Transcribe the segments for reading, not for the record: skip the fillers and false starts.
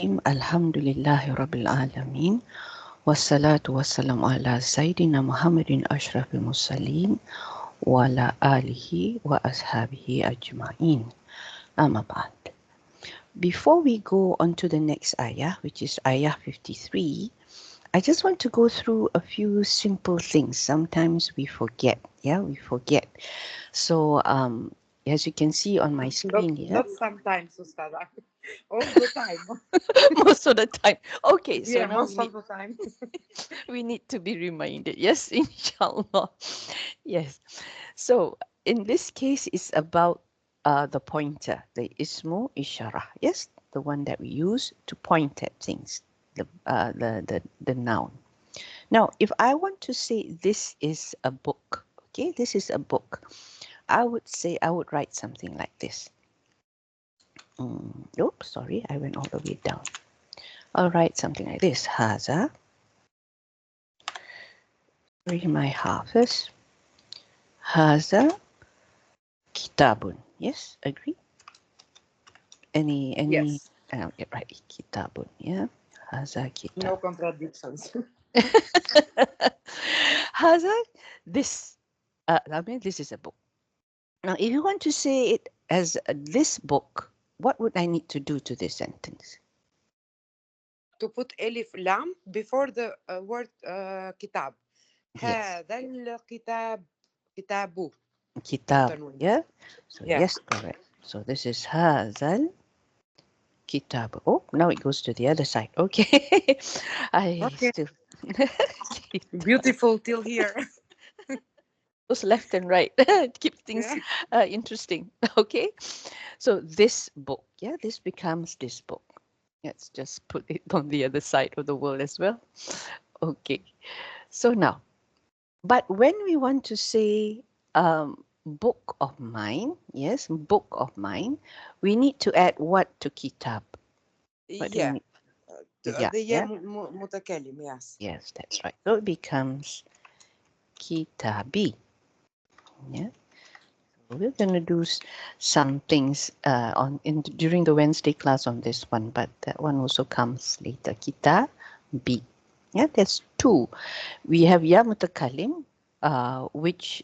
Alhamdulillahi Rabbil Alameen. Wassalatu wassalamu ala Sayyidina Muhammadin Ashrafil Mursaleen wa ala alihi wa ashabihi ajma'in. Amma ba'd. Before we go on to the next ayah, which is ayah 53, I just want to go through a few simple things. Sometimes we forget. We forget. So, as you can see on my screen here. Not sometimes, Ustada. All the time. Most of the time. Okay, so Yeah, now most of the time. we need to be reminded. Yes, inshallah. Yes. So in this case, it's about the pointer, the ismu ishara. Yes, the one that we use to point at things, the noun. Now, if I want to say this is a book, okay, this is a book, I would say, I would write something like this. Oops, sorry, I went all the way down. I'll write something like this. Haza. Read my hafiz. Haza kitabun. Yes, agree? Any Yes. right, kitabun, yeah. Haza kitab. No contradictions. Haza, this. I mean, this is a book. Now, if you want to say it as this book, what would I need to do to this sentence? To put alif lam before the word kitab. Yes. هذا الكتاب كتابه. Kitab, yeah? So, Yeah. yes, correct. So, this is Hazal Kitab. Oh, now it goes to the other side. Okay. Okay. Still. Beautiful till here. Goes left and right. Keep things interesting. Okay. So this book, yeah, this becomes this book. Let's just put it on the other side of the world as well. Okay. So now, but when we want to say book of mine, yes, book of mine, we need to add what to kitab? What do we Yeah. need? Yeah. متكلم, yes. Yes, that's right. So it becomes kitabi. Yeah. We're going to do some things during the Wednesday class on this one, but that one also comes later. Kitabi. Yeah, that's two. We have ya mutakalim, which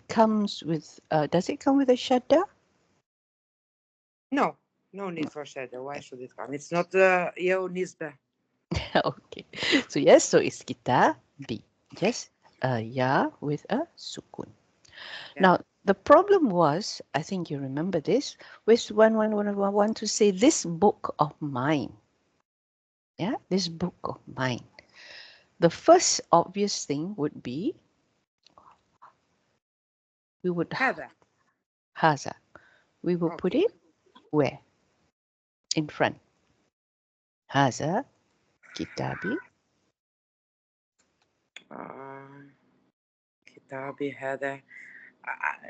comes with. Does it come with a shadda? No need for shadow. Why should it come? It's not يو نسبة. Okay. So yes, so it's kitabi. Just ya with a sukun. Yeah. Now, the problem was, I think you remember this, was when I want to say this book of mine. Yeah, this book of mine. The first obvious thing would be, we would هذا. haza. We will put it where? In front. Haza kitabi. كتابي هذا.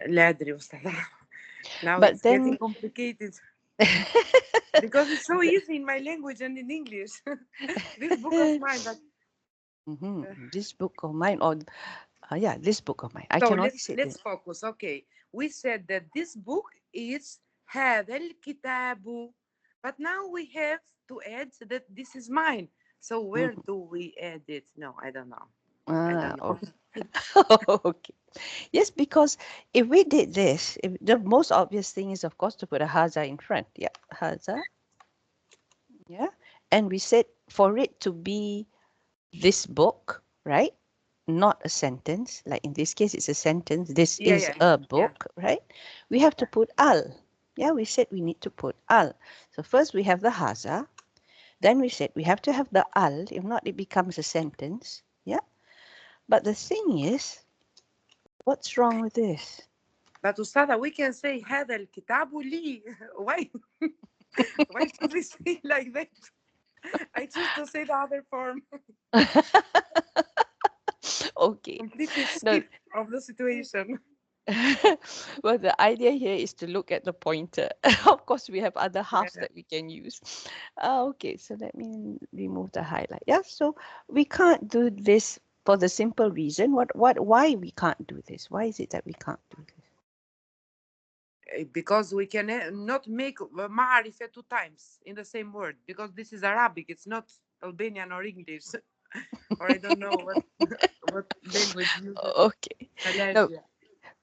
لا أدري أستاذ. Now But it's then, getting complicated. Because it's so easy in my language and in English. This book of mine. But this book of mine, or yeah, this book of mine. I so cannot say let's this. focus. Okay, we said that this book is هذا الكتاب, but now we have to add that this is mine. So where do we add it? No, I don't know. I don't know. Okay. Yes, because if we did this, the most obvious thing is, of course, to put a haza in front. Yeah, haza. Yeah. And we said for it to be this book, right? Not a sentence. Like in this case, it's a sentence. This is a book, right? We have to put al. Yeah, we said we need to put al. So first we have the haza. Then we said we have to have the al. If not, it becomes a sentence. Yeah. But the thing is, what's wrong with this? But Ustada, we can say هذا الكتاب لي. Why? Why should we say like that? I choose to say the other form. Okay. Completely skip of the situation. Well, the idea here is to look at the pointer. Of course, we have other halves that we can use. Okay, so let me remove the highlight. Yeah, so we can't do this for the simple reason. Why we can't do this? Why is it that we can't do this? because we can not make ma'arifa 2 times in the same word, because this is Arabic, it's not Albanian or English. Or I don't know what what language you Okay. No, Malaysia.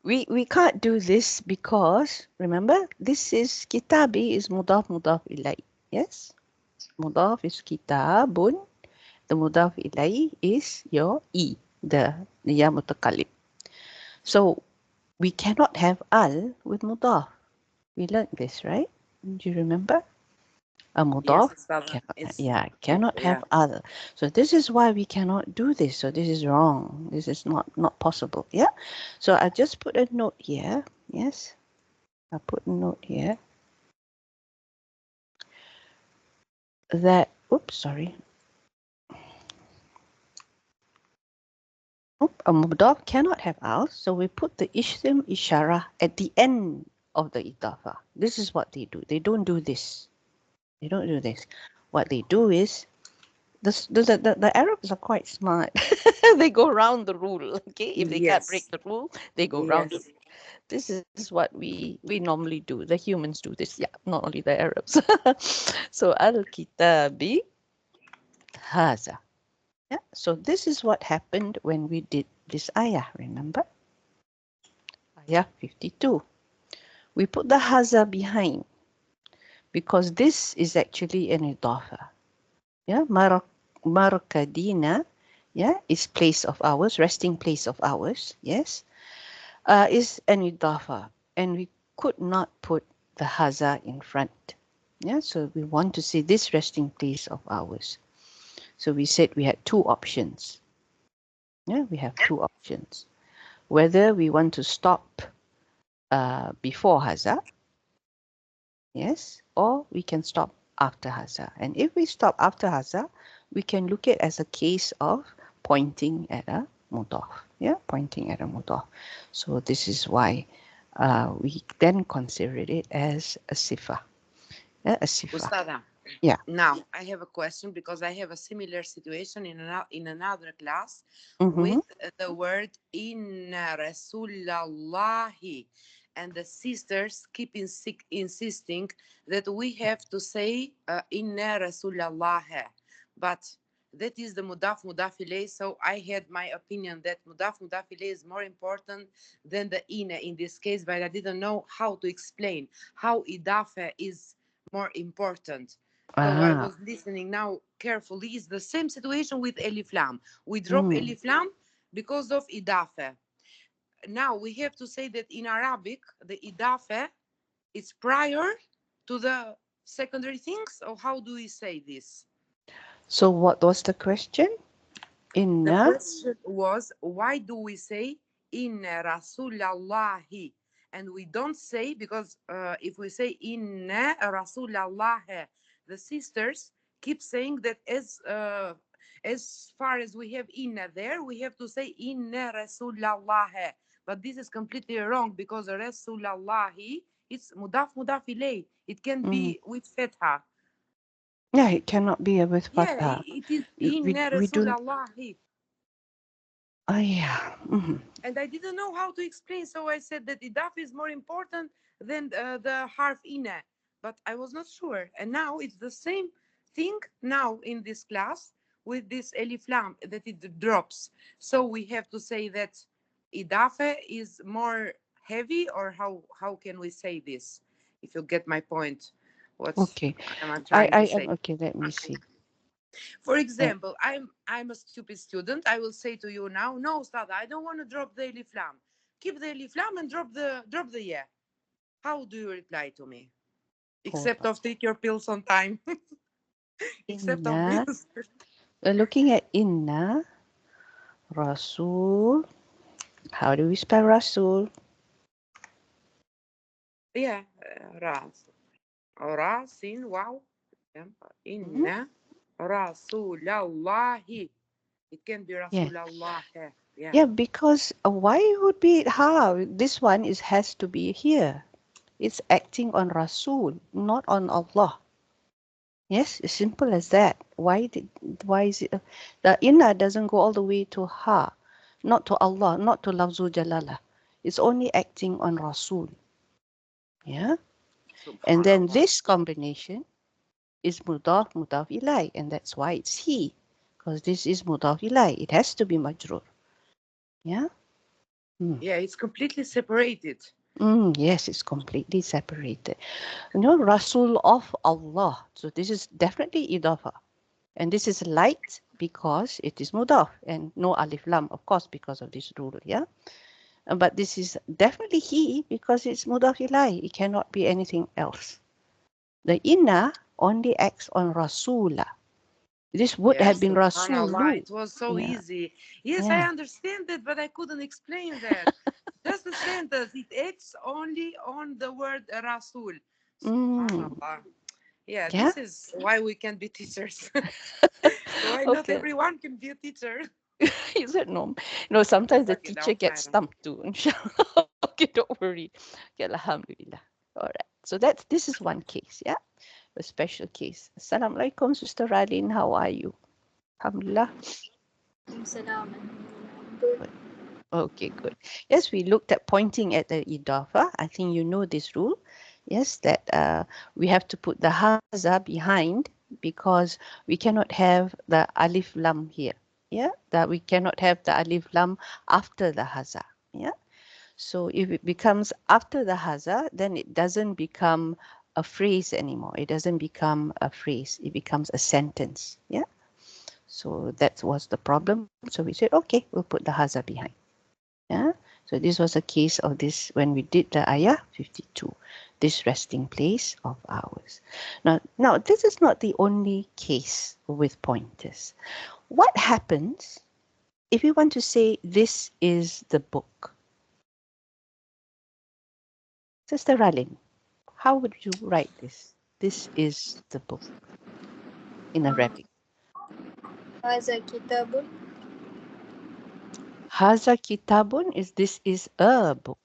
we can't do this because remember this is kitabi is mudaf ilay. Yes, mudaf is kitabun. The mudaf ilay is your the ya mutakallim. So we cannot have al with mudaf. We learned this, right? Do you remember? A Yes, mudaf Ustadha. It's cannot yeah. have al. So this is why we cannot do this. So this is wrong. This is not possible. Yeah. So I just put a note here. Yes. I put a note here that oops, sorry. A mudaf cannot have al, so we put the ism ishara at the end of the idafa. This is what they do. They don't do this. They don't do this. What they do is the Arabs are quite smart. They go around the rule. Okay, if they can't break Yes. the rule, they go around the Yes. rule. This is what we normally do. The humans do this. Yeah, not only the Arabs. So al-kitabi haza. Yeah. So this is what happened when we did this ayah. Remember, ayah 52. We put the haza behind because this is actually an idafa. Yeah, Markadina, yeah, is place of ours, resting place of ours, yes, is an idafa, and we could not put the haza in front. Yeah, so we want to see this resting place of ours. So we said we had two options. Yeah, we have two options. Whether we want to stop before haza, yes, or we can stop after haza. And if we stop after haza, we can look at it as a case of pointing at a mudaf. Yeah, pointing at a mudaf. So this is why we then consider it as a sifa. Yeah, a sifa. Ustada, Yeah. now I have a question, because I have a similar situation in another class Mm-hmm. with the word inna Rasulallahi, and the sisters keep insisting that we have to say inna Rasulallah, but that is the mudaf mudafile. So I had my opinion that mudaf mudafile is more important than the inna in this case, but I didn't know how to explain how idafa is more important. So I Ah. was listening now carefully. It's the same situation with Elif Lam. We drop Mm. Elif Lam because of idafa. Now we have to say that in Arabic, the idafa is prior to the secondary things, or how do we say this? So what was the question? The Inna. question was, why do we say inna Rasulallahi? And we don't say, because if we say inna Rasulallah, the sisters keep saying that as far as we have inna there, we have to say inna Rasulallah. But this is completely wrong, because Rasulallahi, it's mudaf mudaf ilay. It can Mm. be with fetha. Yeah, it cannot be with Yeah, fatha. it is We inna we do. Rasulallahi. Yeah. Mm-hmm. And I didn't know how to explain, so I said that idaf is more important than the harf ina, but I was not sure. And now it's the same thing now in this class with this elif lam, that it drops. So we have to say that idafe is more heavy, or how can we say this? If you get my point, what Okay. am I I trying I to am say? okay. Let me see. For Uh, example, I'm a stupid student. I will say to you now, no, Stada, I don't want to drop the elif lam. Keep the elif lam and drop the yeah. How do you reply to me? hold Except on. of take your pills on time. Except of Inna. this. We're looking at Inna Rasul. How do we spell Rasul? Yeah, ras. Rasin, wow. Yeah. Mhm. Inna Rasulallahi. It can be Yeah. Rasulallah. Yeah. Yeah, because why would be how? This one is has to be here. It's acting on Rasul, not on Allah. Yes, as simple as that. Why is it the inna doesn't go all the way to ha, not to Allah, not to lafzul jalala. It's only acting on Rasul. Yeah. And then Subhanallah. this combination is mudaf, mudaf ilay, and that's why it's he, because this is mudaf ilay. It has to be majrur. Yeah. Yeah, it's completely separated. Yes, it's completely separated. You know, Rasul of Allah. So this is definitely idafa. And this is light because it is mudaf and no alif lam, of course, because of this rule. Yeah. But this is definitely he because it's mudaf ilay. It cannot be anything else. The inna only acts on rasula. This would Yeah, have been subhanallah, rasulu. it was so Yeah. easy. Yes, I Yeah. understand that, but I couldn't explain that. Just the sentence, it acts only on the word Rasul. Mm. Subhanallah. Yeah, Yeah. this is why we can be teachers. Why not Okay. everyone can be a teacher? Is it no? No, sometimes the teacher Jazakallahu gets khairan. stumped too. Inshallah. Okay, don't worry. Okay, alhamdulillah. All right. So this is one case, yeah? A special case. Assalamu alaikum, Sister Radin. How are you? Alhamdulillah. Salam. Good. Good. Okay, good. Yes, we looked at pointing at the idafa. I think you know this rule. Yes, that we have to put the haza behind because we cannot have the alif lam here. Yeah, that we cannot have the alif lam after the haza. Yeah. So if it becomes after the haza, then it doesn't become a phrase anymore. It doesn't become a phrase. It becomes a sentence. Yeah. So that was the problem. So we said, okay, we'll put the haza behind. Yeah. So this was a case of this when we did the ayah 52, this resting place of ours. Now this is not the only case with pointers. What happens if you want to say this is the book? Sister Ralin, how would you write this? This is the book in Arabic. هذا كتاب. Haza kitabun is this is a book.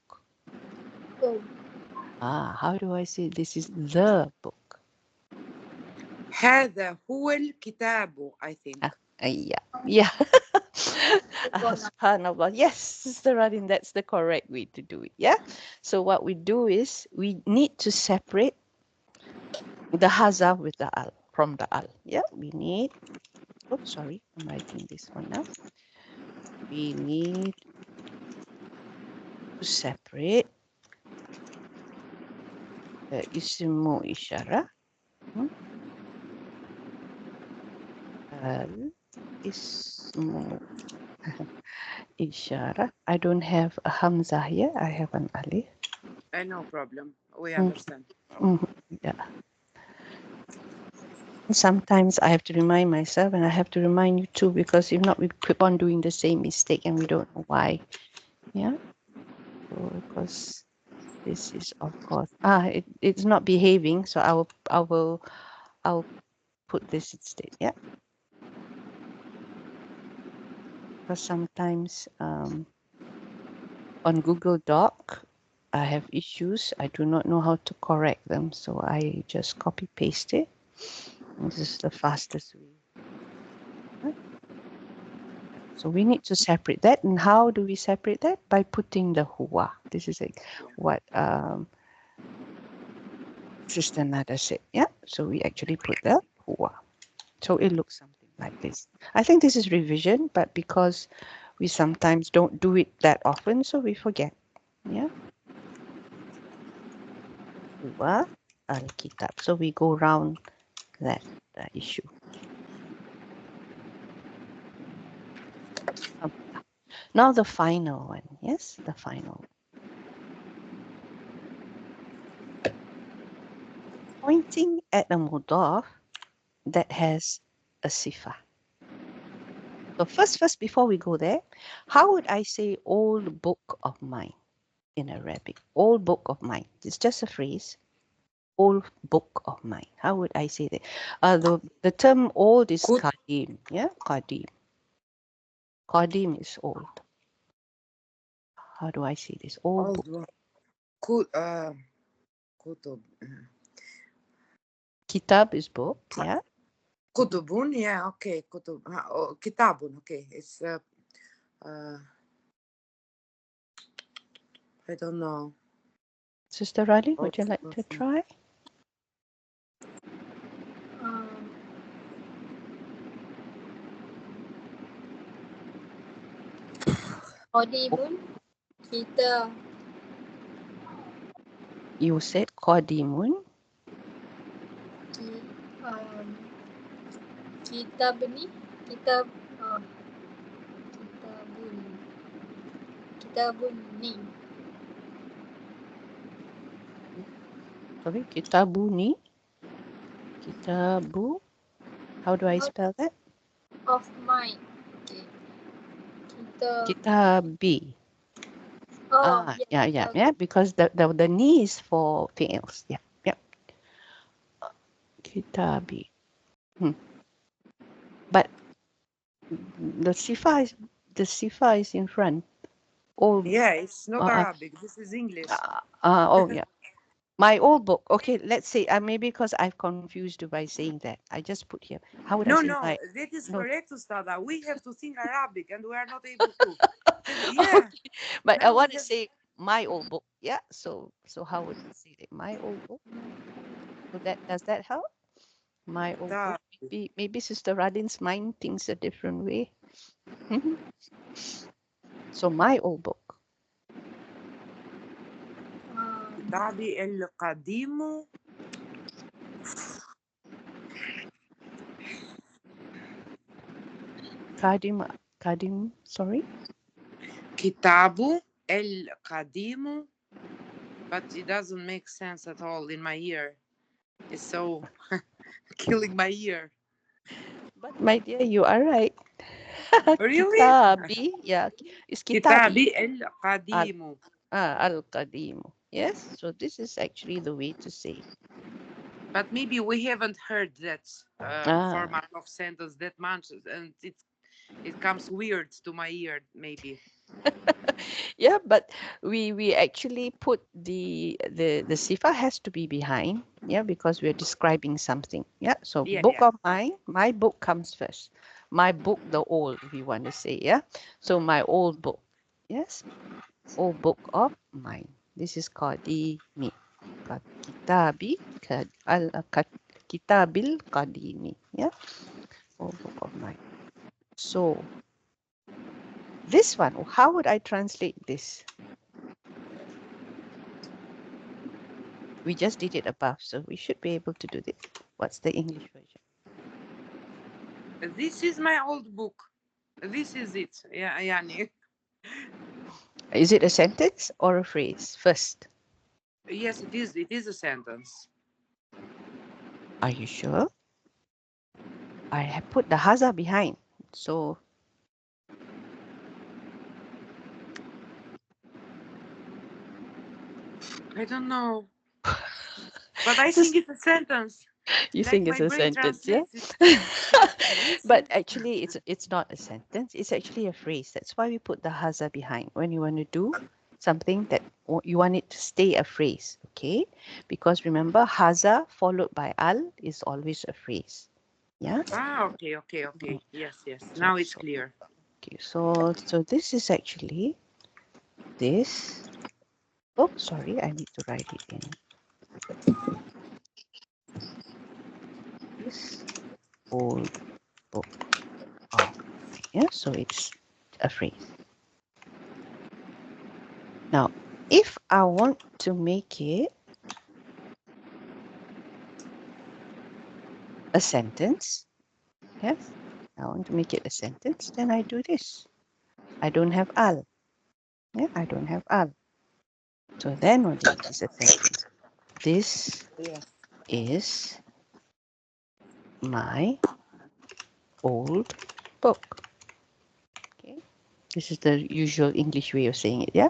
Oh, How do I say this is the book? هذا هو الكتاب, I think. Yeah. Subhanallah. Yes, Sister Radin, that's the correct way to do it. Yeah. So what we do is we need to separate the haza with the al from the al. Yeah. We need. Oh, sorry, I'm writing this one now. We need to separate the ismu ishara. Al ismu ishara. I don't have a hamza here. I have an alif. No problem. We Mm, understand. Yeah. Sometimes I have to remind myself and I have to remind you too, because if not, we keep on doing the same mistake and we don't know why. Yeah. So, because this is, of course, it's not behaving. So I'll put this instead. Yeah. Because sometimes on Google Doc, I have issues. I do not know how to correct them. So I just copy paste it. And this is the fastest way. So we need to separate that. And how do we separate that? By putting the huwa. This is like what Sister Nada said. Yeah. So we actually put the huwa. So it looks something like this. I think this is revision, but because we sometimes don't do it that often, so we forget. Yeah. Huwa al-kitab. So we go round that issue. Now the final one. Yes, the final. Pointing at a mudaf that has a sifa. So first, before we go there, how would I say old book of mine in Arabic? Old book of mine. It's just a phrase. Old book of mine. How would I say that? The term old is Kut qadim. Yeah, qadim. Qadim is old. How do I say this? Old book. old kut kutub. Kitab is book. Yeah. Kutubun, yeah, okay. Kutub. Kitabun, okay. It's I don't know. Sister Radin, would you like to try? Qadimun. Kita. You said Qadimun. Kitab ni. Kitab. Kitabun. Kitabun ni. Sorry, Kitabuni. Kitabu. How do I spell that? Of mine. Okay. Kitab. Kitabi. Oh, Yeah. Because the ni is for fails. Yeah. Kitabi. But the sifa is in front. Old. Yeah, it's not Arabic. This is English. Oh yeah. My old book. Okay, let's say maybe because I've confused you by saying that. I just put here. How would I say my? That is No. correct, Ustada. We have to think Arabic and we are not able to. Yeah. Okay. But I Now want we to have- say my old book. Yeah. So how would you say it? My old book. So does that help? My old book. Maybe Sister Radin's mind thinks a different way. So my old book. كتابي القديم. Kadim, sorry. كتاب القديم. But it doesn't make sense at all in my ear. It's so killing my ear. But my dear, you are right. Really? Kitabi, yeah. It's kitabi. كتابي القديم. Al-Qadim. Yes, so this is actually the way to say. But maybe we haven't heard that format of sentence that much, and it comes weird to my ear, maybe. Yeah, but we actually put the sifa has to be behind, yeah, because we're describing something. Yeah, so book of mine, my book comes first. My book, the old, we want to say, yeah. So my old book, yes, old book of mine. This is qadimi. Kitabi kitabil qadimi, yeah, old book of mine. So this one, how would I translate this? We just did it above, so we should be able to do this. What's the English version? This is my old book. This is it. Yeah, yani. Is it a sentence or a phrase first? Yes, it is. It is a sentence. Are you sure? I have put the haza behind, so I don't know. But I think it's a sentence. You like think my it's a brain sentence, yeah? translates But actually, it's not a sentence. It's actually a phrase. That's why we put the haza behind when you want to do something that you want it to stay a phrase, okay? Because remember, haza followed by al is always a phrase. Yeah. Okay. Yes. Now it's clear. Okay, so this is actually this. Oh, sorry, I need to write it in. This old book. Oh, yeah, so it's a phrase. Now, if I want to make it a sentence, yes, I want to make it a sentence, then I do this. I don't have al. Yeah, I don't have al. So then what is a sentence? This is my old book. Okay, this is the usual English way of saying it, yeah?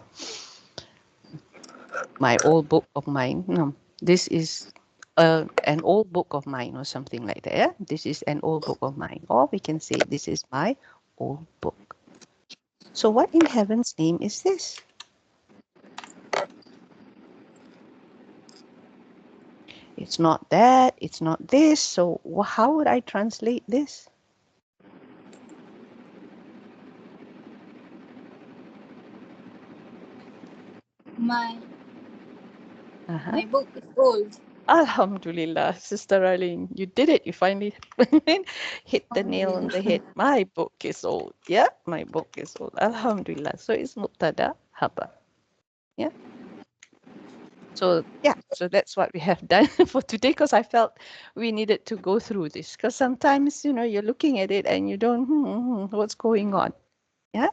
My old book of mine. No, this is an old book of mine or something like that. Yeah? This is an old book of mine. Or we can say this is my old book. So what in heaven's name is this? It's not that, it's not this. So how would I translate this? My. My book is old. Alhamdulillah, Sister Arlene, you did it. You finally hit the nail on the head. My book is old. Yeah, my book is old. Alhamdulillah. So it's mubtada haba. Yeah. So yeah, so that's what we have done for today because I felt we needed to go through this because sometimes, you're looking at it and you don't, what's going on? Yeah.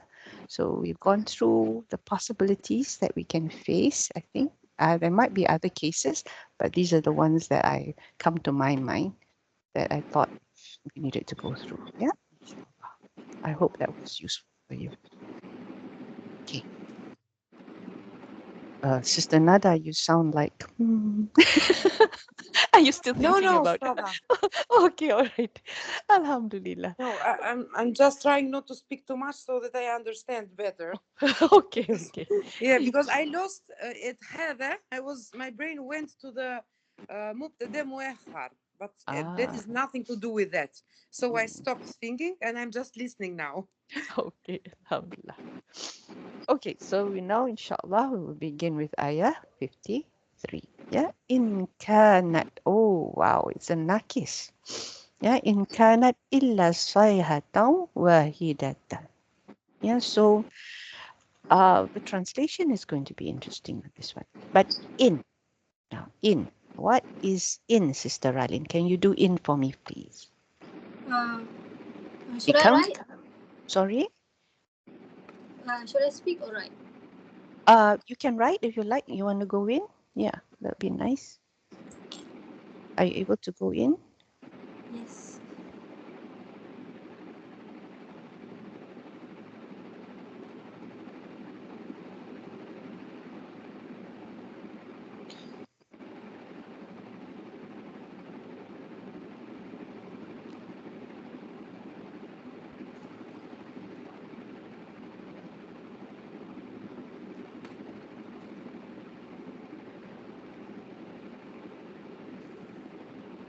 So we've gone through the possibilities that we can face, I think. There might be other cases, but these are the ones that I come to my mind that I thought we needed to go through. Yeah. I hope that was useful for you. Okay. Sister Nada, you sound like, Are you still thinking No, about Sada. Okay, all right. Alhamdulillah. No, I'm just trying not to speak too much so that I understand better. Okay. Yeah, because I lost it هذا. My brain went to the مبتدا مؤخر, but that is nothing to do with that. So I stopped thinking and I'm just listening now. Okay, Alhamdulillah. Okay, so we now, inshallah, we will begin with ayah 53. Yeah, in kanat. Oh, wow, it's a nakis. Yeah, in kanat illa sayhatan wahidatan. Yeah, so the translation is going to be interesting with this one. But now, what is in, Sister Ralin? Can you do in for me, please? Should It I comes. write? Sorry. Should I speak or write? You can write if you like. You want to go in? Yeah, that'd be nice. Are you able to go in? Yes.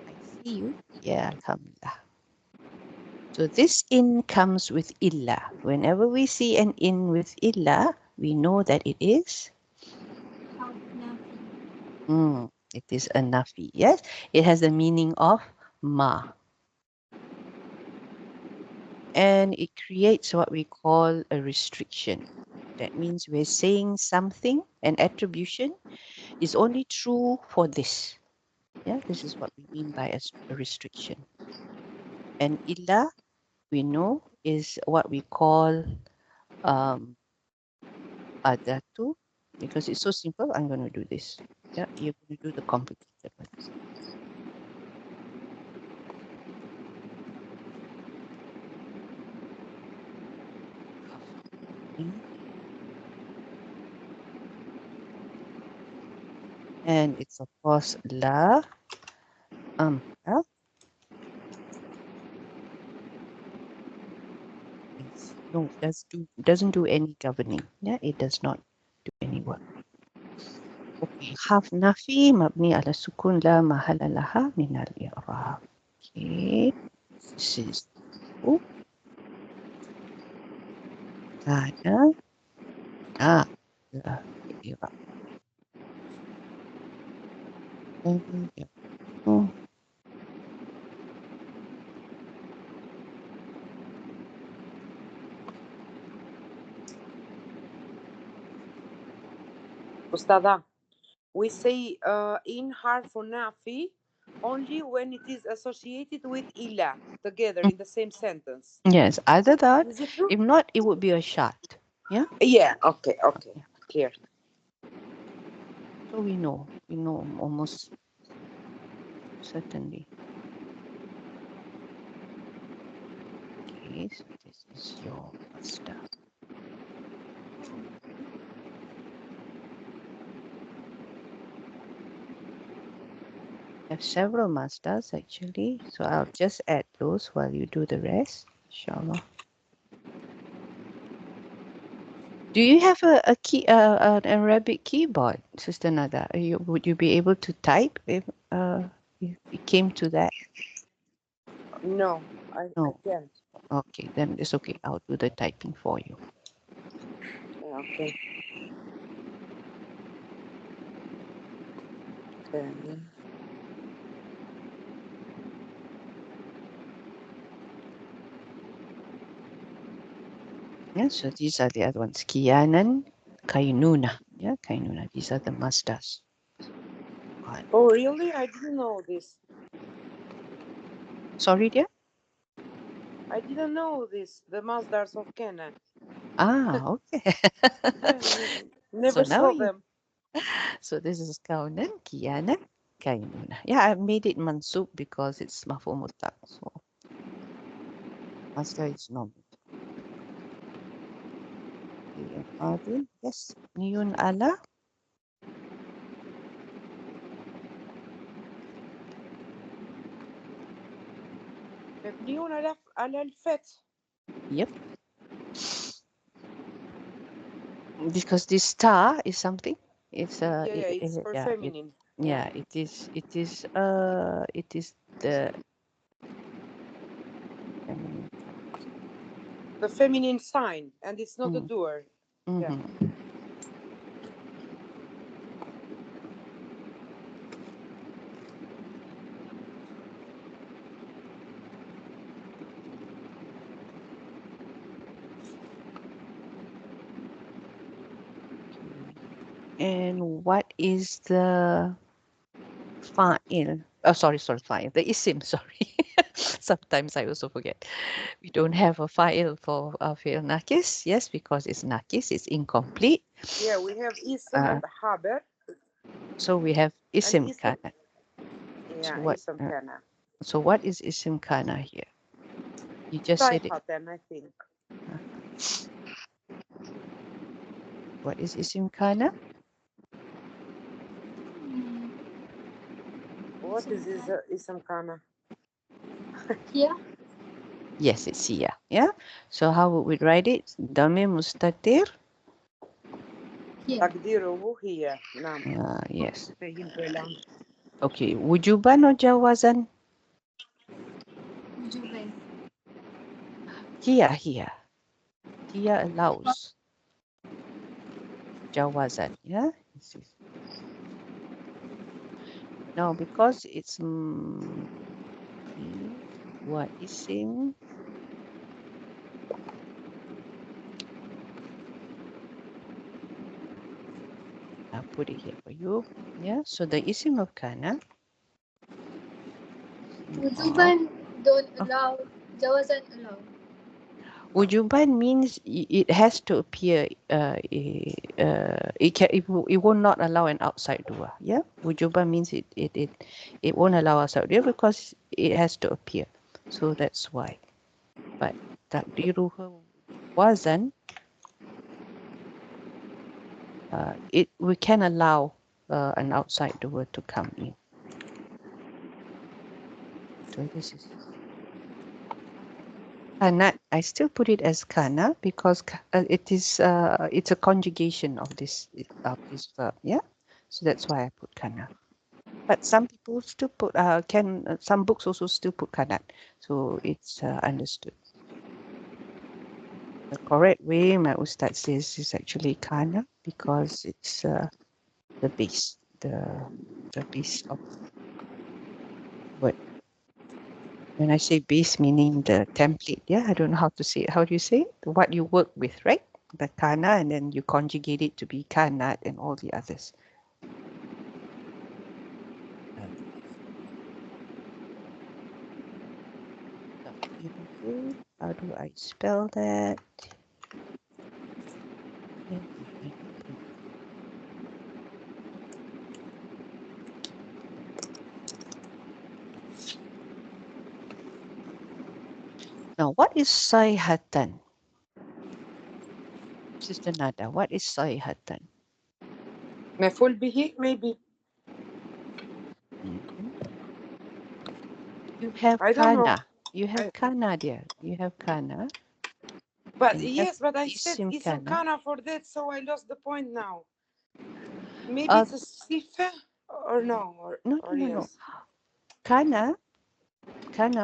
I see you. Yeah, alhamdulillah. So this in comes with illa. Whenever we see an in with illa, we know that it is it is a nafi. Yes, it has the meaning of ma. And it creates what we call a restriction. That means we're saying something, an attribution, is only true for this. Yeah, this is what we mean by a restriction. And illa, we know, is what we call adatu. Because it's so simple, I'm going to do this. Yeah, you're going to do the complicated ones. And it's of course la. Yeah. No, doesn't do any governing. Yeah, it does not do any work. Okay, half nafi mabni ala sukun la mahala laha min al-i'rab. Okay, this is kana la i'rab. Ustada, we say in harf nafi only when it is associated with ila together in the same sentence. Yes, either that. Is it true? If not, it would be a shart. Yeah. Yeah. Okay. Clear. So we know almost certainly. Okay, so this is your master. I have several masters actually, so I'll just add those while you do the rest, inshallah. Do you have a key, an Arabic keyboard, Sister Nada? Would you be able to type if it came to that? No, I can't. Okay, then it's okay. I'll do the typing for you. Okay. Okay. Yeah, so these are the other ones. Kiyanan, Kainuna. Yeah, Kainuna. These are the masdars. Right. Oh, really? I didn't know this. Sorry, dear? I didn't know this. The Masdars of Kenya. Ah, okay. Never now saw them. So this is Kaunan, Kiyanan, Kainuna. Yeah, I made it mansub because it's maf'ul mutlaq. So masdar is normal. Yes, Niyun ala. مبنيون على الفتح. Yep. Because this star is something. It's Yeah, it's for feminine. It is the The feminine sign, and it's not a doer. Mm-hmm. Yeah. And what is the fa'il? Oh, sorry, fa'il. The isim, sorry. Sometimes I also forget. We don't have a fa'il for fi'il nakis. Yes, because it's nakis, it's incomplete. Yeah, we have isim and haber. So we have isim isim. kana. Yeah, So what, isim kana. so what is isim kana here? You just said it. I think. What is isim kana? What is isim kana? Here? Yes, it's here. Yeah. So how would we write it? Damir mustatir. Here. تقديره هي. نعم. Yes. الكلام. Okay. Wujuban or jawazan? Wujuban. Here. Here allows. Jawazan. Yeah. No, because it's what isim? I'll put it here for you. Yeah. So the isim of kana. Wujuban don't allow. Jawazan allow. Wujuban means it has to appear. It will not allow an outside doer. Yeah, wujuban means it won't allow outside doer because it has to appear. So that's why. But takdiruhu wasn't. We can allow an outside doer to come in. So this is. Kanat, I still put it as kana because it's a conjugation of this verb, yeah. So that's why I put kana. But some people still put some books also still put kanat, so it's understood. The correct way, my ustad says, is actually kana because it's the base, the base of word. When I say base, meaning the template, yeah, I don't know how to say it. How do you say it? What you work with, right? The kana, and then you conjugate it to be kanat and all the others. How do I spell that? Now, what is sayhatan? Sister Nada, what is sayhatan? مفعول به maybe. You have I don't know. kana. You have kana, dear. You have kana. But yes, but I said isim isim kana. kana for that, so I lost the point now. Maybe it's a sifa or no? No. Kana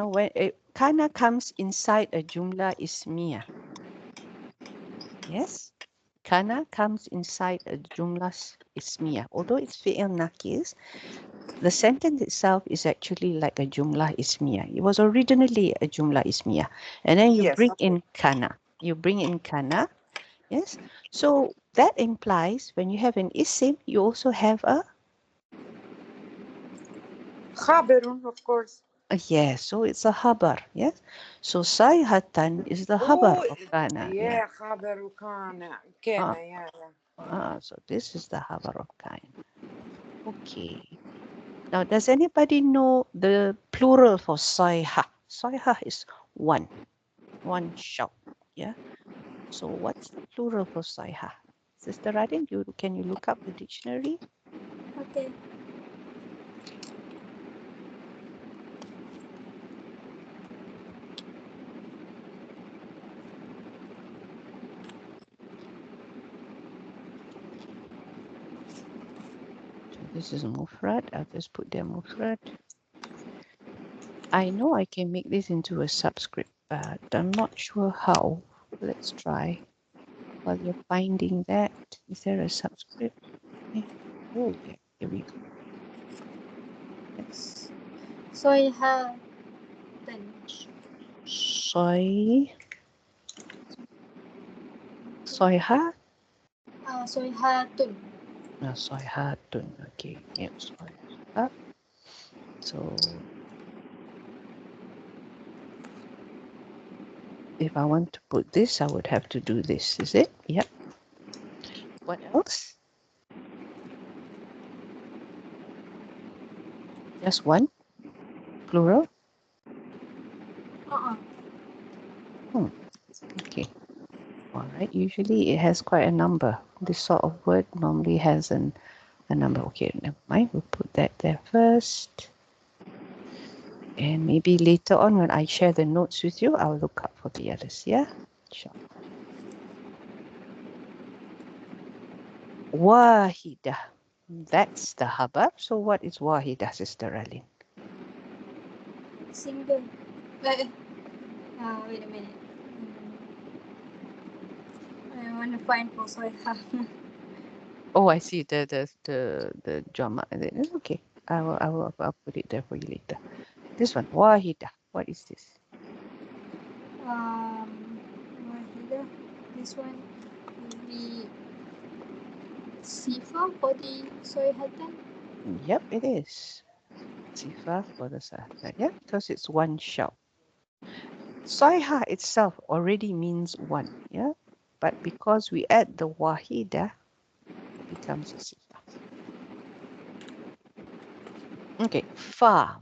when kana comes inside a jumla ismiya. Yes, kana comes inside a jumla ismiya. Although it's fi'il nakis, the sentence itself is actually like a jumlah ismiyah. It was originally a jumlah ismiyah. And then you Yes. bring Okay. in kana. You bring in kana. Yes. So that implies when you have an isim, you also have a Khabarun, of course. yes. So it's a habar. Yes. So sayhatan is the habar Oh, of kana. Yeah. yeah, khabaru kana, yeah, yeah. So this is the habar of kana. Okay. Now, does anybody know the plural for sayha? Sayha is one shout. Yeah. So what's the plural for sayha? Sister Radin, can you look up the dictionary? Okay. So this is mufrad. I'll just put there mufrad. I know I can make this into a subscript, but I'm not sure how. Let's try. While you're finding that, is there a subscript? Oh, yeah, here we go. Yes. Sayhatan. Soyha? Sayhatun. No, soyhatun. Okay, yep, soyha. So if I want to put this, I would have to do this. Is it? Yep. What else? Just one? Plural? Okay. All right. Usually it has quite a number. This sort of word normally has a number. Okay, never mind. We'll put that there first. And maybe later on when I share the notes with you, I'll look up for the others. Yeah? Sure. Wahida. That's the habar. So what is wahida, Sister Alin? Single. Wait a minute. I want to find for Sayha. Oh, I see the drama. It's okay. I'll put it there for you later. This one, wahida. What is this? Wahida. This one will be Sifa for the Sayhatan. Yep, it is. Sifa for the sahatan. Yeah, because it's one shout. Sayha itself already means one. Yeah, but because we add the wahida, it becomes a sifa. Okay, fa.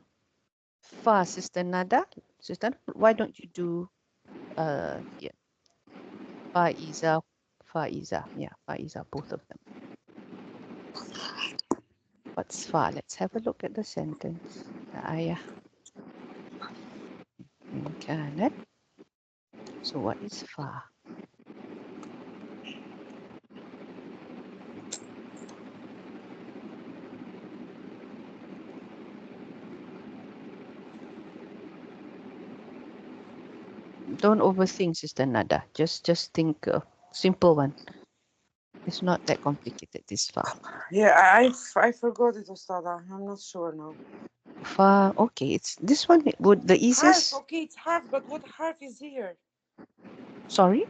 Fa, Sister Nada. Sister, why don't you do here? Faiza, Faiza. Yeah, Faiza, both of them. What's fa? Let's have a look at the sentence. The ayah. كانت. So what is fa? Don't overthink, Sister Nada. Just think simple one. It's not that complicated, this fa. Yeah, I forgot it, Ustada. I'm not sure now. Fa, okay, it's this one would the easiest. Harf, okay, it's harf, but what harf is here? Sorry?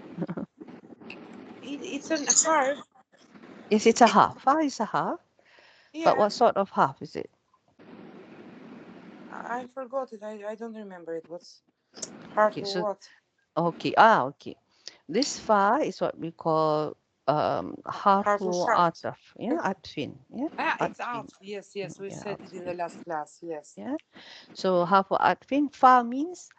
It's an harf. Yes, it's a half. Fa is a half. Yeah. But what sort of half is it? I forgot it. I don't remember it. What's harf Okay, or so what? okay, okay. This fa is what we call harfu shart. ataf. Yeah, atfin. Yeah, It's atfin. out. Yes, we Yeah, said it in the atfin. last class. Yes. Yeah. So harfu atfin. Fa means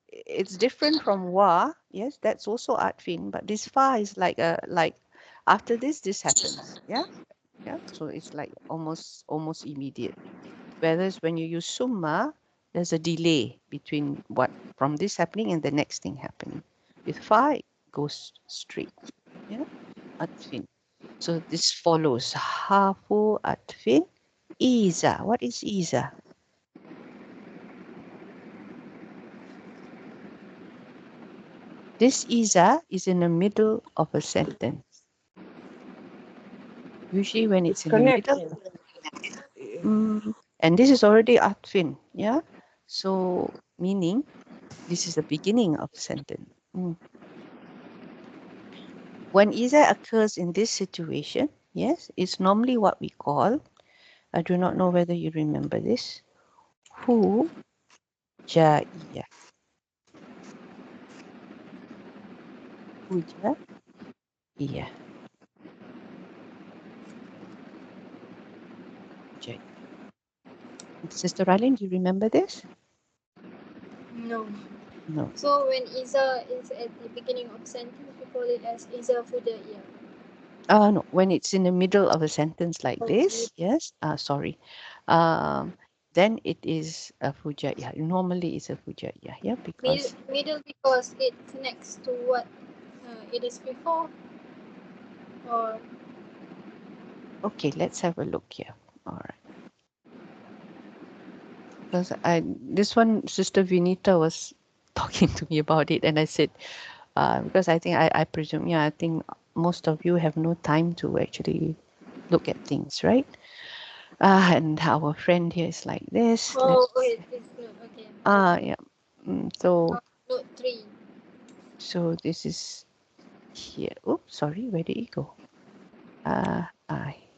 it's different from wa. Yes, that's also atfin, but this fa is like after this happens. Yeah. Yeah. So it's like almost immediate. Whereas when you use summa, there's a delay between what from this happening and the next thing happening. With fa, it goes straight. Yeah, atfin. So this follows hafu atfin iza. What is iza? This iza is in the middle of a sentence. Usually when it's in the middle, And this is already atfin, yeah? So meaning this is the beginning of the sentence. When iza occurs in this situation, yes, it's normally what we call, I do not know whether you remember this, hu jaiya. Hu jaiya. Sister Rylin, do you remember this? No. No. So when Iza is at the beginning of sentence, we call it as Iza Fudaiyah. No, when it's in the middle of a sentence like Oh, this, yes, sorry, then it is a fujaiyah. Normally it's a fujaiyah, yeah, because, Middle because it connects to what it is before. Or okay, let's have a look here. All right. Because this one, Sister Vinita was talking to me about it, and I said, because I think, I presume, yeah, I think most of you have no time to actually look at things, right? And our friend here is like this. wait, it's not okay. Yeah. So Note 3. So this is here. Oops, sorry, where did it go?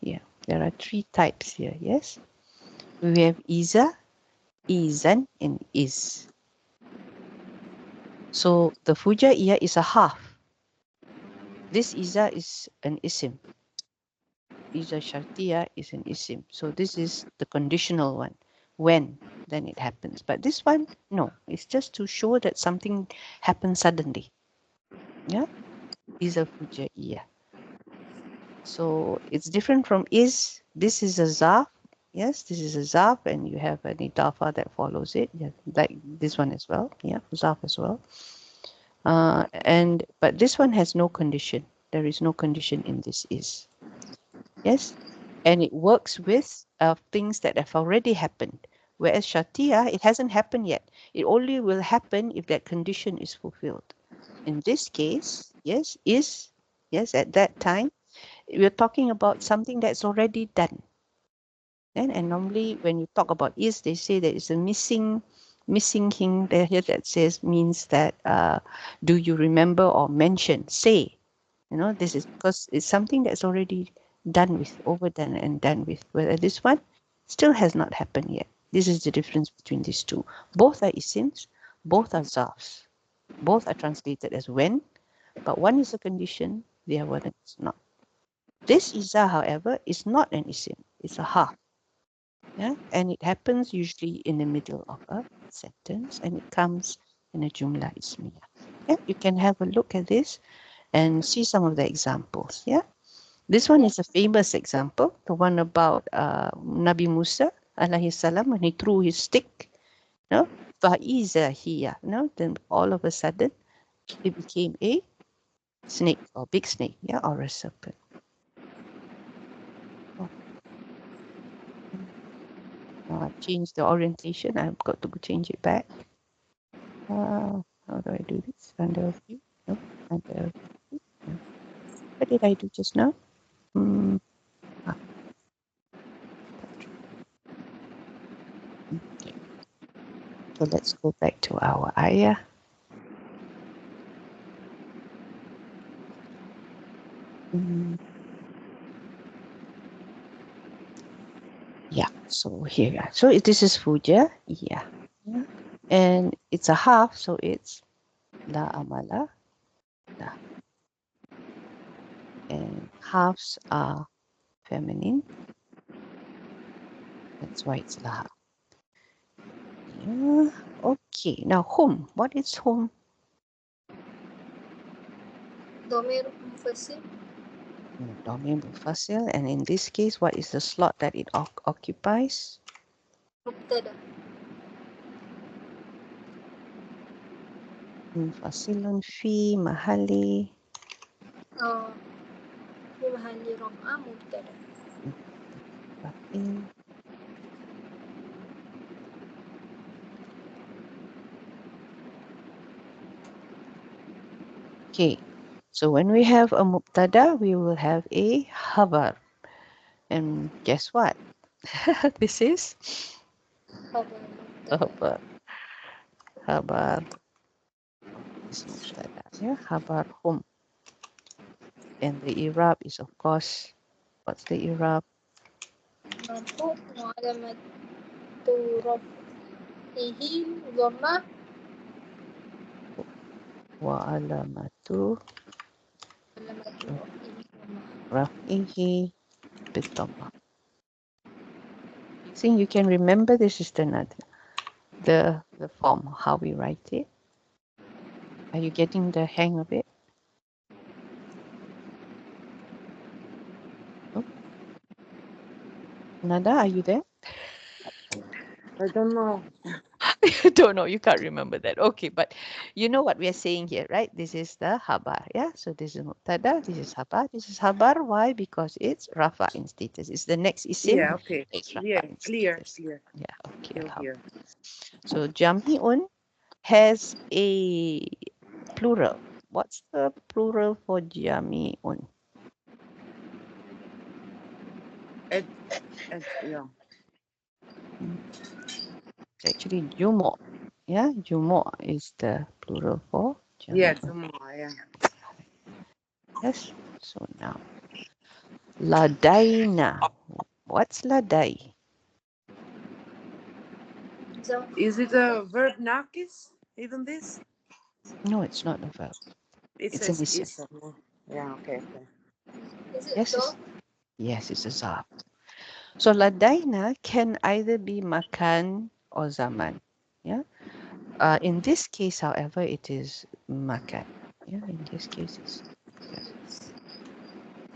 Here. There are 3 types here, yes? We have Iza, Izan, and Is. So the Fujaiyah is a half. This Iza is an isim. Iza Shartiya is an isim. So this is the conditional one. When, then it happens. But this one, no. It's just to show that something happens suddenly. Yeah? Iza Fujaiyah. So it's different from is. This is a zarf. Yes, this is a zarf, and you have an idafa that follows it. Yeah, like this one as well. Yeah, zarf as well. But this one has no condition. There is no condition in this is. Yes, and it works with things that have already happened. Whereas Shatiya, it hasn't happened yet. It only will happen if that condition is fulfilled. In this case, yes, is, yes, at that time, we're talking about something that's already done. And normally when you talk about is, they say that it's a missing thing there here that says means that do you remember or mention, say, this is because it's something that's already done with, overdone and done with. Whereas this one still has not happened yet. This is the difference between these two. Both are isims, both are zarfs. Both are translated as when, but one is a condition, the other one is not. This Iza, however, is not an isim. It's a half. Yeah? And it happens usually in the middle of a sentence, and it comes in a jumla ismiyah. Yeah? You can have a look at this and see some of the examples. Yeah? This one is a famous example, the one about Nabi Musa alayhi salam, when he threw his stick. No? Fa'iza hiya. No? Then all of a sudden it became a snake or big snake, yeah, or a serpent. I've changed the orientation. I've got to change it back. How do I do this? Under view? No, under view. No. What did I do just now? Okay. So let's go back to our ayah. Yeah, so here we are. So this is fuja, yeah. And it's a half, so it's la amala, la. And halves are feminine. That's why it's la. Yeah. Okay, now hum. What is hum? Domir Mufassir. Domain Mufasil, and in this case, what is the slot that it occupies? Mubtada. Mufasilun fi mahali. في محل رفع مبتدأ. Okay, so when we have a mubtada, we will have a khabar. And guess what? This is خبر khabar. Khabar is mubtada. Yeah, khabar hum. And the Irab is, of course, what's the Irab? مرفوع وعلامة رفعه ضمة Wa alamatu علامة رفعه ضمة. raf'ihi bidhamma. You think you can remember this is the form, how we write it? Are you getting the hang of it? Oh. Nada, are you there? I don't know. You don't know, you can't remember that. Okay, but you know what we are saying here, right? This is the habar, yeah? So this is mubtada, this is habar, this is habar. Why? Because it's rafa in status. It's the next isim. Yeah, okay. It's Yeah, rafa in clear, status. clear. Yeah, okay. Still here. So jami'un has a plural. What's the plural for jami'un? Yeah. It's actually jumu'. Yeah, jumu' is the plural for Yeah, jami'un. yeah. Yes. So now ladaina. What's ladai? ظرف Is it a verb nakis? Even this? No, it's not a verb. It It's an says isim. is. Yeah, okay, okay. is it Yes, ظرف yes, it's a zarf. So ladaina can either be makan or zaman. Yeah. In this case, however, it is makan. Yeah. In this case, it's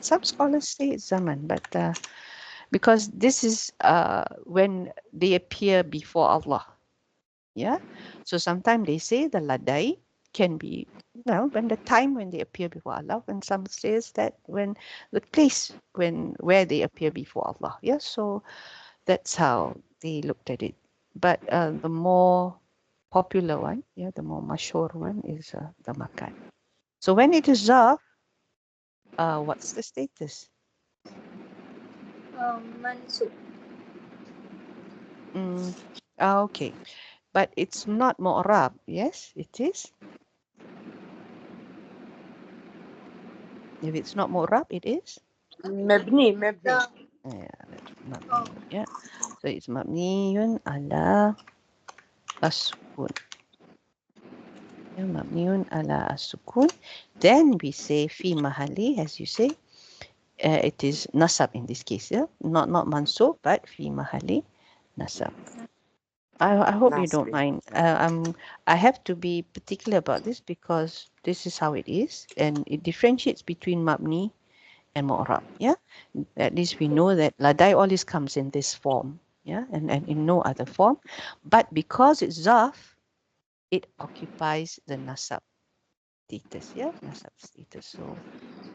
some scholars say it's zaman, but because this is when they appear before Allah. Yeah. So sometimes they say the ladai can be, well, when the time when they appear before Allah, and some says that when the place where they appear before Allah. Yeah. So that's how they looked at it. But the more popular one, yeah, the more mashhur one is the makan. So when it is zarf, what's the status? منصوب Okay, but it's not mu'rab. Yes, it is. If it's not mu'rab, it is. مبني. لا Yeah, that's mabni. Yeah, so it's mabniyun ala as-sukun. Yeah, mabniyun ala as-sukun. Then we say fi mahali, as you say. It is nasab in this case, yeah, not mansub, but fi mahali nasab. I hope you don't mind. I have to be particular about this because this is how it is, and it differentiates between mabni and mu'rab. Yeah, at least we know that ladai always comes in this form. Yeah, and in no other form, but because it's zarf, it occupies the nasab status. Yeah, nasab status. So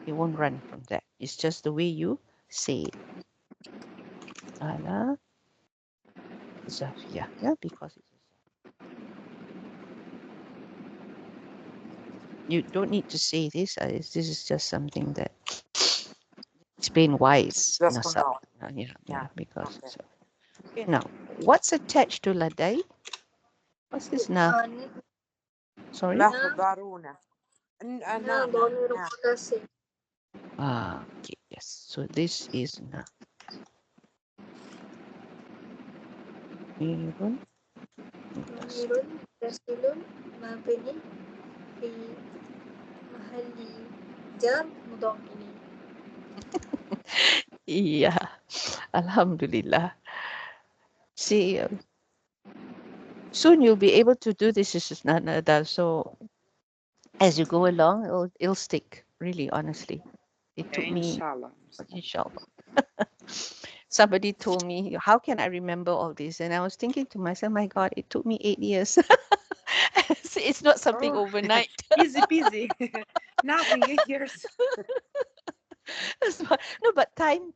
it won't run from that. It's just the way you say it. Ala zafiyah. Yeah, because it's a zarf. You don't need to say this. This is just something that explain why it's Just for nasab. now. Yeah, because Okay. it's okay. Now, what's attached to ladai? What's this na? Sorry. نحضرون. نعم ضمير نعم. متصل Okay, yes. So this is na. Mirun. ضمير متصل مبني في محل جر مضاف إليه Yeah. Alhamdulillah. See, soon you'll be able to do this, Mrs. Nada. So as you go along, it'll stick. Really, honestly, it took me. Inshallah. Inshallah. Somebody told me, how can I remember all this? And I was thinking to myself, my God, it took me 8 years. So it's not something Oh, overnight. easy peasy. Nothing, 8 years. No, but time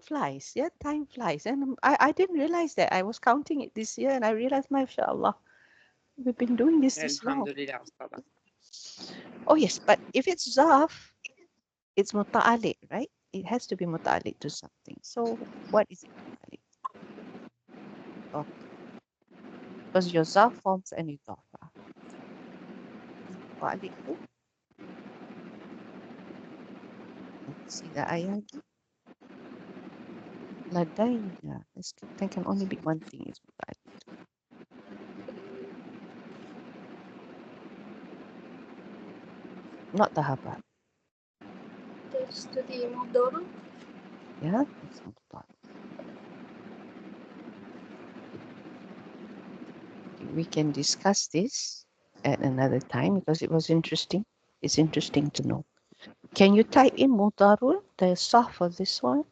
flies. Yeah, time flies. And I didn't realize that. I was counting it this year and I realized, mashallah, we've been doing this long. Alhamdulillah. Ustadha. Oh, yes, but if it's zarf, it's muta'alik, right? It has to be muta'alik to something. So what is it muta'alik? Okay. Because your zarf forms an idafa. وعليكم. Let's see the ayat. لدينا. There can only be one thing. Is not the habar. That's to the Modoro. Yeah, it's not the part. We can discuss this at another time because it was interesting. It's interesting to know. Can you type in Mudarun, the sah for this one?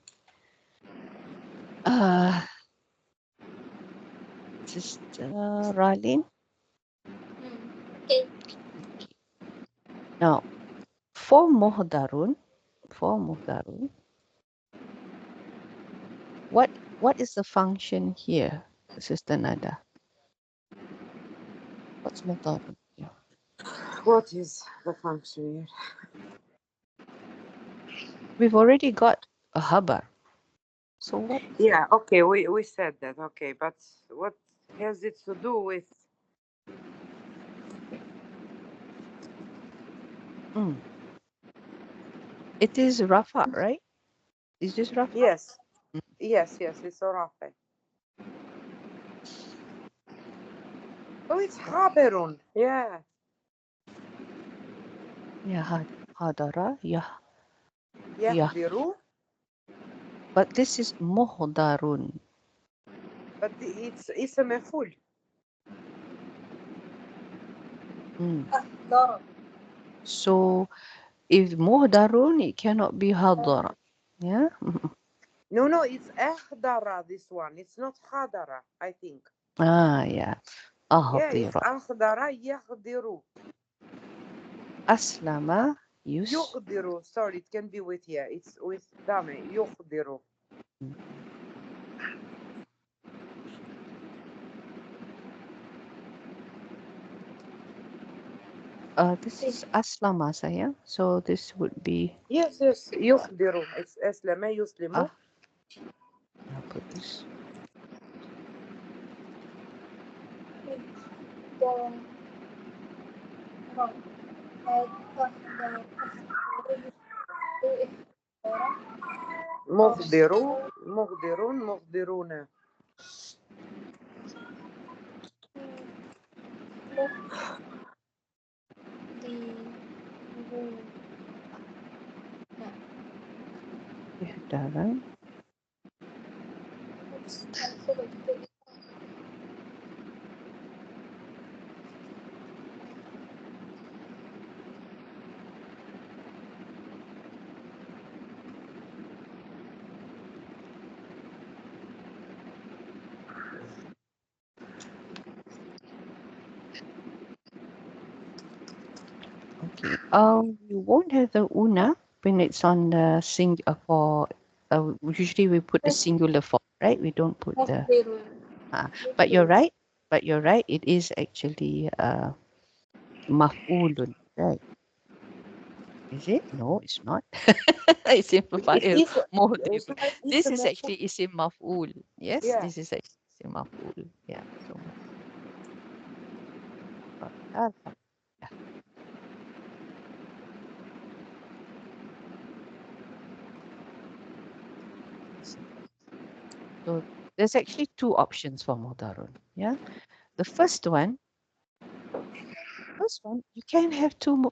Sister Ralin. Okay. Now, for Muhdarun, what is the function here, Sister Nada? What's Muhdarun here? What is the function here? We've already got a habar. So what? Yeah, okay, we said that. Okay, but what has it to do with? It is Rafa, right? Is this Rafa? Yes, yes, it's Rafi. Oh, it's Haberun. Yeah. Yeah, Hadara, yeah. Yahdiru. But this is Muhdarun. But it's a maful. Doro. So if Muhdarun, it cannot be Hadara. Yeah? No, it's Ahdara, this one. It's not Hadara, I think. Yeah. Yeah, it's Ahdira. Ahdara Yahdiru. Aslama Yuhdiru. Sorry, it can be with here. It's with Dame. Yuhdiru. This is Aslama, saya. So this would be. Yes. Yuhdiru. It's Aslama Yuslimu. I'll put this. مغدرو مغدرون مغدرون. Ihdaran. Okay. You won't have the una when it's on the for. Usually we put the singular form, right? We don't put the. But you're right. It is actually maf'ulun, right? Is it? No, it's not. It's in fa'il. This is actually isim maf'ul. Yes, Yeah. this is actually isim maf'ul. Yeah. So. Yeah. So there's actually two options for Mudarun. Yeah. The first one, you can have two.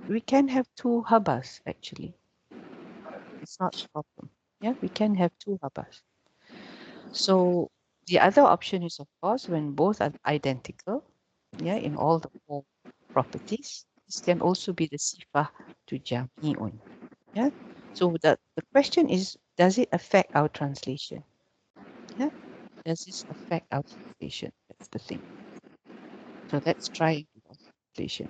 We can have two habas actually. It's not a problem. Yeah, we can have two habas. So the other option is, of course, when both are identical. Yeah, in all the four properties. This can also be the sifah to jami'un. Yeah. So the question is, does it affect our translation? Yeah. Does this affect our translation? That's the thing. So let's try translation.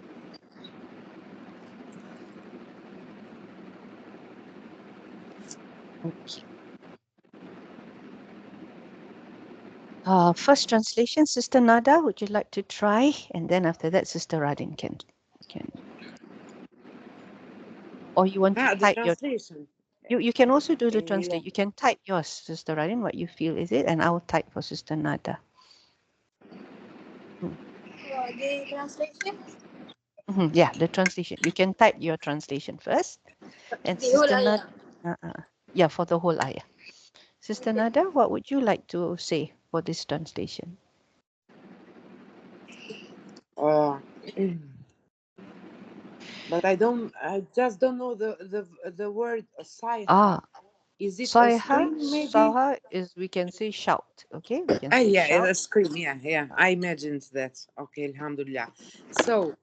Okay. First translation, Sister Nada, would you like to try? And then after that, Sister Radin can. Or you want to The type your. translation. You can also do the Yeah. translate. You can type yours, Sister Radin, what you feel is it, and I'll type for Sister Nada. The translation. Yeah, the translation. You can type your translation first. And The whole Sister ayah. Nada, yeah, for the whole ayah. Sister Okay. Nada, what would you like to say for this translation? Uh, but I just don't know the word sayha. Is it a Sayha, scream maybe? Saha is, we can say shout. Okay, we can Ah, say yeah, shout. a scream. Yeah. I imagined that. Okay, alhamdulillah. So,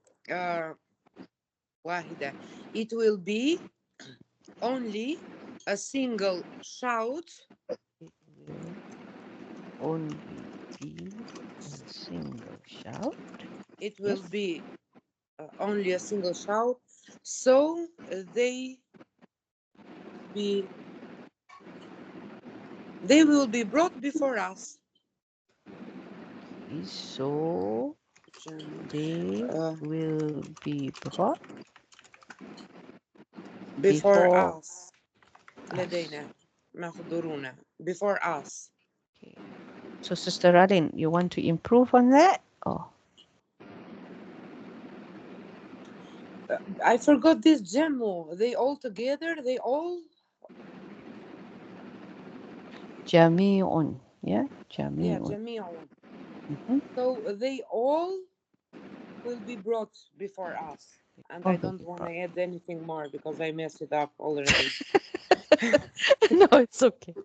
wahida. It will be only a single shout. It will only be a single shout. It will Yes. be only a single shout. So be they will be brought before us. So they Uh, will be brought before before us. us. لدينا محضرون. Before us. Okay. So Sister Radin, you want to improve on that? Oh, I forgot this Jamo. They all together. They all. Jami'un. Yeah, Yeah, Jami'un. جميع. Mm-hmm. So they all will be brought before us. And All I will don't be want brought. to add anything more because I messed it up already. No, it's okay.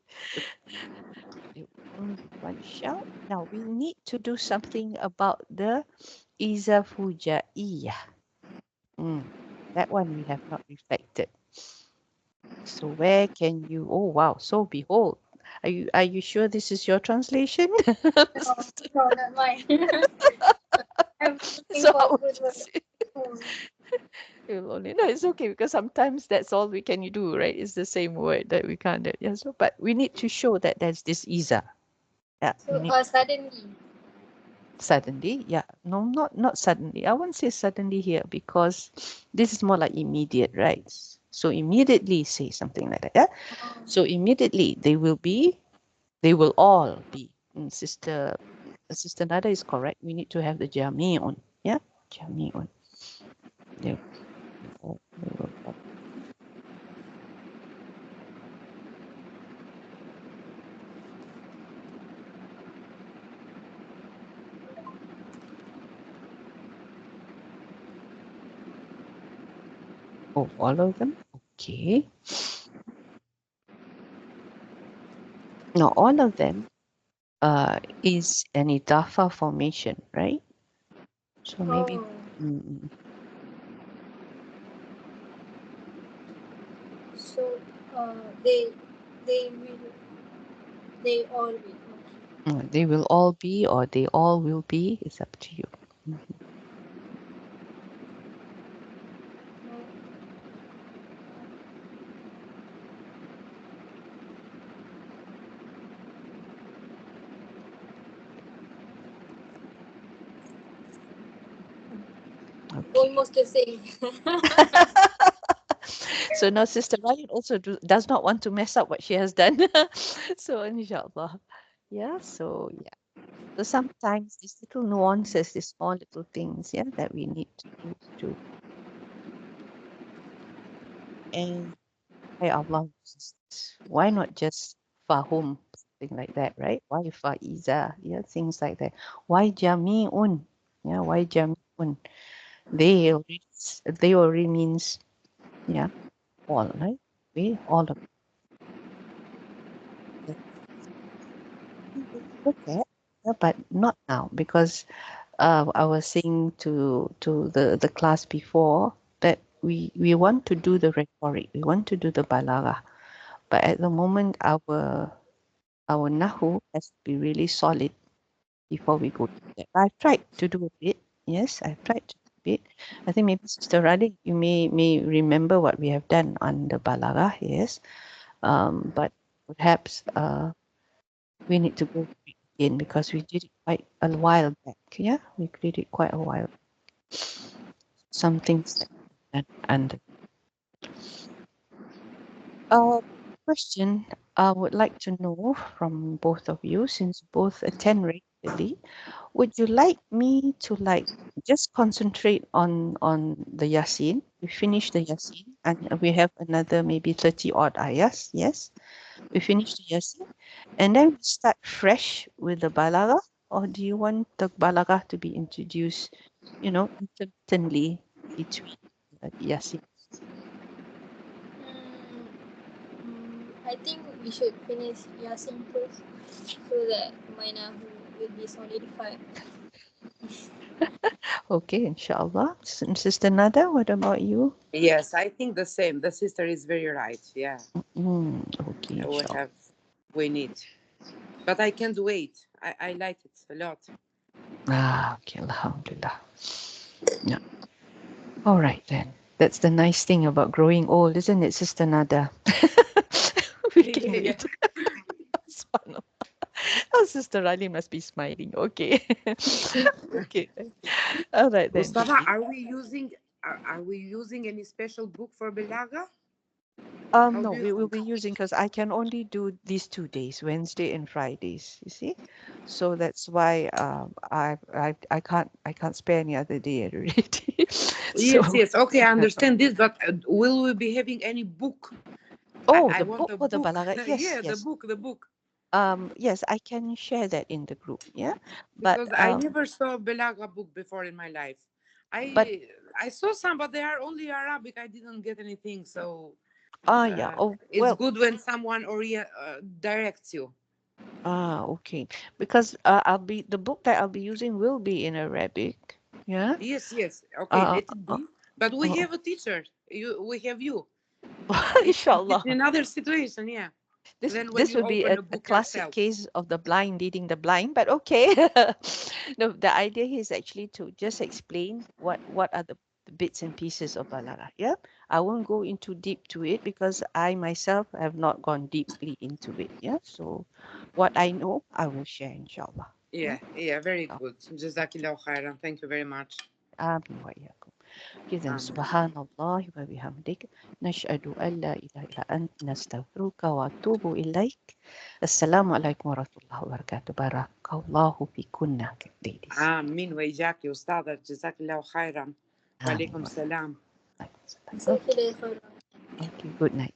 Only one shout. Now we need to do something about the Izafujaiyah. That one we have not reflected. So where can you? Oh wow! So behold, are you sure this is your translation? No, not mine. I'm looking So for how a would good you word. say? You'll only no, it's okay because sometimes that's all we can do, right? It's the same word that we can't. Yeah. So, but we need to show that there's this Iza. Yeah, we So need suddenly. suddenly. Yeah, no, not suddenly. I won't say suddenly here because this is more like immediate, right? So immediately say something like that. Yeah. So immediately they will all be. Sister Nada is correct. We need to have the jami'un. Yeah, jami'un. They will all. Oh, all of them. Okay. Now all of them is an idafa formation, right? So maybe. Oh, Mm, so they will they all will. They will all be or they all will be. It's up to you. Mhm. Okay. Almost the same. So now Sister Ryan also does not want to mess up what she has done. So inshallah. Yeah, so yeah. So sometimes these little nuances, these small little things, yeah, that we need to do to. And hey Allah, why not just fahum, something like that, right? Why faiza? Yeah, things like that. Why jami'un? Yeah, why jami'un? They already means, yeah, all, right? We all of them. Look at, yeah, but not now because I was saying to the class before that we want to do the rhetoric, we want to do the balagha, but at the moment our nahu has to be really solid before we go to that. I've tried to do a bit. Yes, I've tried to do a bit. I think maybe Sister Radhi, you may remember what we have done on the balagha. Yes, but perhaps we need to go through it again because we did it quite a while back. Yeah, we did it quite a while. Some things that and question I would like to know from both of you since both attend initially. Would you like me to just concentrate on the Yasin? We finish the Yasin and we have another maybe 30 odd ayahs. Yes, we finish the Yasin and then we start fresh with the Balagha, or do you want the Balagha to be introduced, intermittently between Yasin? I think we should finish Yasin first so that Maina will be solidified. Okay, inshallah. Sister Nada, what about you? Yes, I think the same. The sister is very right. Yeah, Okay, we inshallah. we need. But I can't wait. I like it a lot. Okay, alhamdulillah. Yeah. All right then. That's the nice thing about growing old, isn't it, Sister Nada? We can Yeah. wait. Subhanallah. Oh, Sister Ali must be smiling. Okay. Okay. All right then. Mustafa, are we using any special book for Belaga? How No, do you we will think? be using because I can only do these 2 days, Wednesday and Fridays. You see, so that's why I can't spare any other day already. So Yes, yes. Okay, I understand this, but will we be having any book? I the want book a for the book. Balagha, yes, Yeah, the yes. book, the book. Yes, I can share that in the group. Yeah, but Because I never saw a Belaga book before in my life. but I saw some, but they are only Arabic. I didn't get anything, so yeah. Oh it's well. good when someone directs you. Okay. Because the book that I'll be using will be in Arabic. Yeah. Yes, yes. Okay, Uh, let it uh, be. But we uh, have a teacher. We have you. It's Inshallah. another situation, yeah. This Then when this you would be open a a book classic yourself. case of the blind leading the blind, but okay. No, the idea here is actually to just explain what are the bits and pieces of Balagha. Yeah. I won't go into deep to it because I myself have not gone deeply into it. Yeah. So what I know, I will share, inshallah. Yeah. Yeah, yeah, very good. Jazakillah khairan. Thank you very much. آمين وإياكم. إذا Amen. سبحان الله وبحمدك نشهد أن لا إله إلا أنت نستغفرك وأتوب إليك. السلام عليكم ورحمة الله وبركاته. بارك الله فيكن ladies. آمين وإياك يا أستاذة جزاك الله خيرا آمين وعليكم السلام وإياكم. Jazakallah khairan. Okay, good night.